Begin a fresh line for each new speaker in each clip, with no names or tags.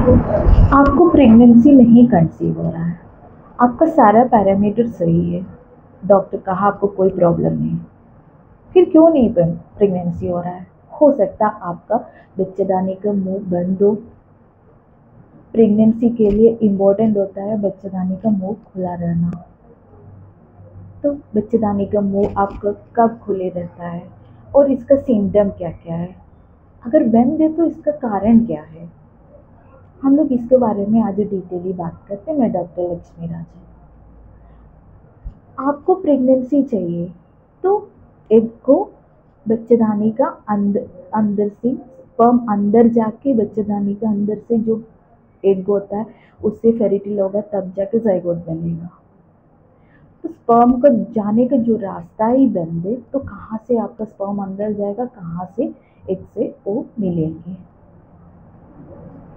आपको प्रेगनेंसी नहीं कंसीव हो रहा है, आपका सारा पैरामीटर सही है, डॉक्टर कहा आपको कोई प्रॉब्लम नहीं, फिर क्यों नहीं प्रेगनेंसी हो रहा है? हो सकता आपका बच्चेदानी का मुंह बंद हो। प्रेगनेंसी के लिए इम्पोर्टेंट होता है बच्चेदानी का मुंह खुला रहना। तो बच्चेदानी का मुंह आपका कब खुले रहता है और इसका सिम्टम क्या क्या है? अगर बंद है तो इसका कारण क्या है? हम लोग इसके बारे में आज डिटेली बात करते हैं। मैं डॉक्टर लक्ष्मी राजन। आपको प्रेगनेंसी चाहिए तो एग को बच्चेदानी का अंदर से स्पर्म अंदर जाके बच्चेदानी का अंदर से जो एग होता है उससे फेरिटिल होगा, तब जाके जाइगोट बनेगा। तो स्पर्म का जाने का जो रास्ता ही बंद है तो कहाँ से आपका स्पर्म अंदर जाएगा, कहाँ से एग से वो मिलेंगे?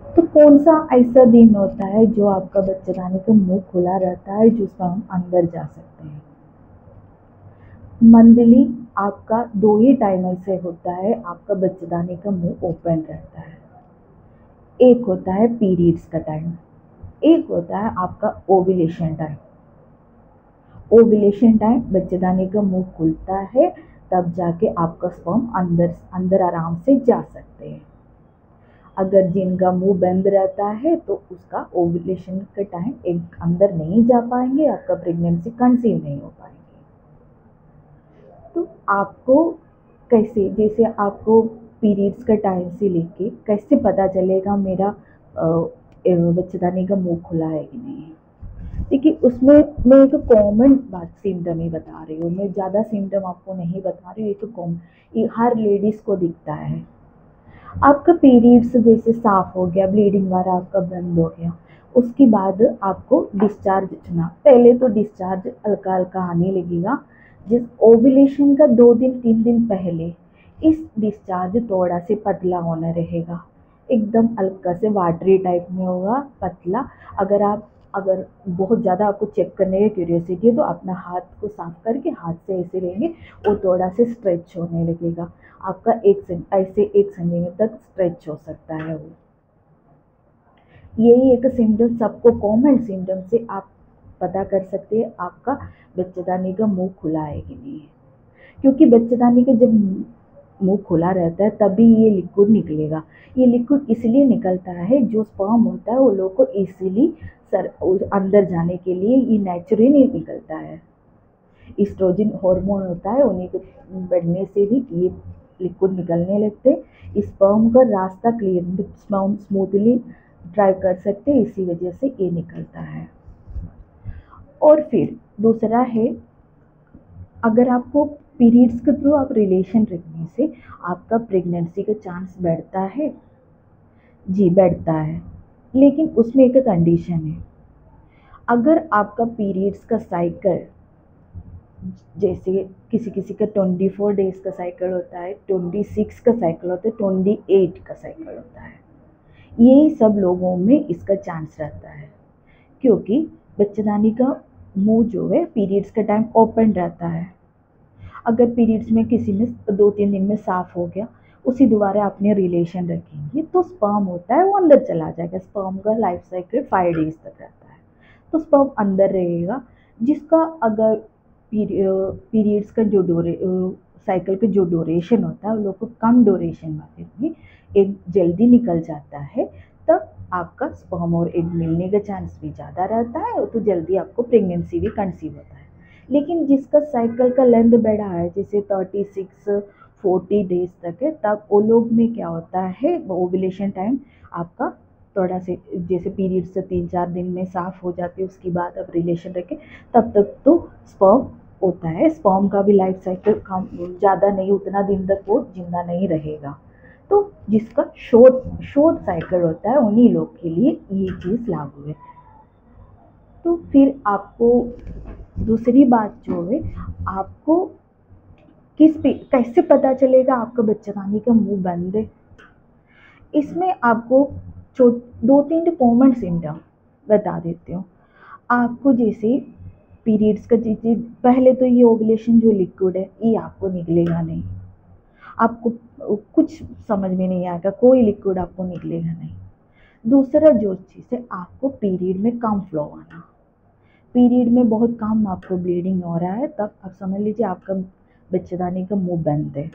तो कौन सा ऐसा दिन होता है जो आपका बच्चेदानी का मुंह खुला रहता है, जो स्पर्म अंदर जा सकते हैं? मंथली आपका 2 ही टाइम ऐसे होता है आपका बच्चेदानी का मुंह ओपन रहता है। एक होता है पीरियड्स का टाइम, एक होता है आपका ओव्यूलेशन टाइम। ओव्यूलेशन टाइम बच्चेदानी का मुंह खुलता है, तब जाके आपका स्पर्म अंदर आराम से जा सकते हैं। अगर जिनका मुंह बंद रहता है तो उसका ओव्यूलेशन का टाइम एक अंदर नहीं जा पाएंगे, आपका प्रेगनेंसी कंसीव नहीं हो पाएंगे। तो आपको कैसे, जैसे आपको पीरियड्स का टाइम से लेके कैसे पता चलेगा मेरा बच्चेदानी का मुंह खुला है कि नहीं? देखिए, उसमें मैं एक कॉमन बात सिम्टम ही बता रही हूँ, मैं ज़्यादा सिम्टम आपको नहीं बता रही हूँ। एक कॉमन, ये हर लेडीज़ को दिखता है। आपका पीरियड्स जैसे साफ हो गया, ब्लीडिंग वाला आपका बंद हो गया, उसके बाद आपको डिस्चार्ज होना। पहले तो डिस्चार्ज हल्का हल्का आने लगेगा। जिस ओव्यूलेशन का 2 दिन 3 दिन पहले इस डिस्चार्ज थोड़ा से पतला होना रहेगा, एकदम हल्का से वाटरी टाइप में होगा, पतला। अगर बहुत ज़्यादा आपको चेक करने की क्यूरियोसिटी है तो अपना हाथ को साफ करके हाथ से ऐसे लेंगे, वो थोड़ा से स्ट्रेच होने लगेगा। आपका ऐसे 1 सेंटीमीटर तक स्ट्रेच हो सकता है वो। यही एक सिम्टम, सबको कॉमन सिम्टम से आप पता कर सकते हैं आपका बच्चेदानी का मुंह खुला है कि नहीं है। क्योंकि बच्चेदानी का जब मुंह खुला रहता है तभी ये लिक्विड निकलेगा। ये लिक्विड इसलिए निकलता है, जो स्पर्म होता है वो लोग को इसीली अंदर जाने के लिए ये नेचुरली निकलता है। एस्ट्रोजन हार्मोन होता है, उन्हीं के बढ़ने से भी ये लिक्विड निकलने लगते हैं। स्पर्म का रास्ता क्लियर, स्पर्म स्मूथली ड्राइव कर सकते हैं, इसी वजह से ये निकलता है। और फिर दूसरा है, अगर आपको पीरियड्स के थ्रू आप रिलेशन रखने से आपका प्रेगनेंसी का चांस बढ़ता है। जी बढ़ता है, लेकिन उसमें एक कंडीशन है। अगर आपका पीरियड्स का साइकिल, जैसे किसी किसी का 24 डेज का साइकिल होता है, 26 का साइकिल होता है, 28 का साइकिल होता है, यही सब लोगों में इसका चांस रहता है। क्योंकि बच्चेदानी का मुंह जो है पीरियड्स का टाइम ओपन रहता है। अगर पीरियड्स में किसी में 2-3 दिन में साफ हो गया, उसी दोबारा अपने रिलेशन रखेंगे तो स्पर्म होता है वो अंदर चला जाएगा। स्पर्म का लाइफ साइकिल 5 डेज तक रहता है, तो स्पर्म अंदर रहेगा। जिसका अगर पीरियड्स का जो साइकिल का जो ड्यूरेशन होता है, वो लोग को कम ड्यूरेशन वाले में एक जल्दी निकल जाता है, तब आपका स्पर्म और एग मिलने का चांस भी ज़्यादा रहता है, तो जल्दी आपको प्रेगनेंसी भी कंसीव होता है। लेकिन जिसका साइकिल का लेंथ बढ़ा है, जैसे 36-40 डेज तक है, तब वो लोग में क्या होता है, ओव्यूलेशन टाइम आपका थोड़ा से, जैसे पीरियड से 3-4 दिन में साफ हो जाते हैं, उसके बाद आप रिलेशन रखें, तब तक तो स्पर्म होता है। स्पर्म का भी लाइफ साइकिल कम ज़्यादा नहीं, उतना दिन तक वो जिंदा नहीं रहेगा। तो जिसका शॉर्ट साइकिल होता है, उन्हीं लोग के लिए ये चीज़ लागू है। तो फिर आपको दूसरी बात जो है, आपको कैसे पता चलेगा आपका बच्चेदानी का मुंह बंद है? इसमें आपको 2-3 कॉमन सिम्टम बता देती हूँ आपको। जैसे पीरियड्स का चीज़, पहले तो ये ओव्यूलेशन जो लिक्विड है ये आपको निकलेगा नहीं, आपको कुछ समझ में नहीं आएगा, कोई लिक्विड आपको निकलेगा नहीं। दूसरा जो चीज़ है, आपको पीरियड में कम फ्लो आना। पीरियड में बहुत कम आपको ब्लीडिंग हो रहा है, तब आप समझ लीजिए आपका बच्चेदानी का मुंह बंद है।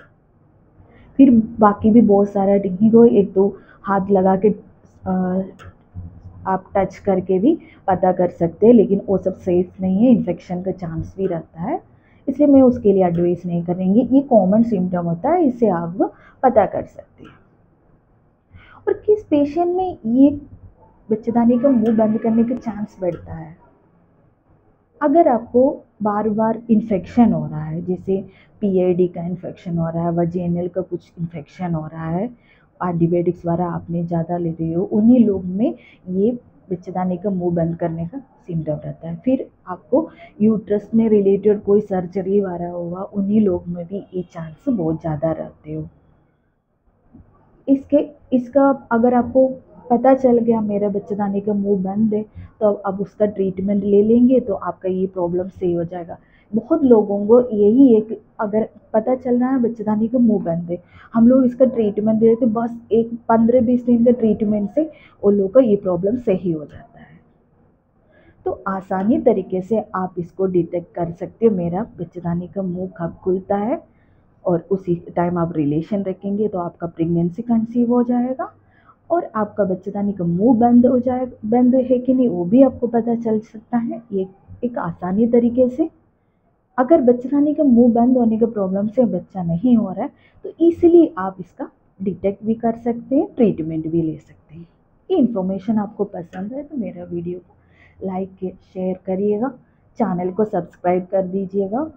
फिर बाकी भी बहुत सारा टेक्निक हो, एक तो हाथ लगा के आप टच करके भी पता कर सकते हैं, लेकिन वो सब सेफ नहीं है, इन्फेक्शन का चांस भी रहता है, इसलिए मैं उसके लिए एडवाइस नहीं करेंगे। ये कॉमन सिम्टम होता है, इससे आप पता कर सकते हैं। और किस पेशेंट में ये बच्चेदानी का मुंह बंद करने का चांस बढ़ता है? अगर आपको बार बार इन्फेक्शन हो रहा है, जैसे पीआईडी का इन्फेक्शन हो रहा है, वजेनल का कुछ इन्फेक्शन हो रहा है, एंटीबायोटिक्स वगैरह आपने ज़्यादा ले रहे हो, उन्हीं लोग में ये बच्चेदानी का मुंह बंद करने का सिम्टम रहता है। फिर आपको यूट्रस में रिलेटेड कोई सर्जरी वगैरह हुआ, उन्हीं लोग में भी ये चांस बहुत ज़्यादा रहते हो। इसके इसका अगर आपको पता चल गया मेरा बच्चेदानी का मुंह बंद है, तो अब उसका ट्रीटमेंट ले लेंगे तो आपका ये प्रॉब्लम सही हो जाएगा। बहुत लोगों को यही एक, अगर पता चल रहा है बच्चेदानी का मुंह बंद है, हम लोग इसका ट्रीटमेंट ले लेते, बस एक 15-20 दिन का ट्रीटमेंट से उन लोगों का ये प्रॉब्लम सही हो जाता है। तो आसानी तरीके से आप इसको डिटेक्ट कर सकते हो मेरा बच्चेदानी का मुंह कब खुलता है, और उसी टाइम आप रिलेशन रखेंगे तो आपका प्रेगनेंसी कंसीव हो जाएगा, और आपका बच्चेदानी का मुंह बंद हो जाए, बंद है कि नहीं वो भी आपको पता चल सकता है, ये एक आसानी तरीके से। अगर बच्चेदानी का मुंह बंद होने के प्रॉब्लम से बच्चा नहीं हो रहा है, तो इसीलिए आप इसका डिटेक्ट भी कर सकते हैं, ट्रीटमेंट भी ले सकते हैं। ये इन्फॉर्मेशन आपको पसंद है तो मेरा वीडियो को लाइक शेयर करिएगा, चैनल को सब्सक्राइब कर दीजिएगा।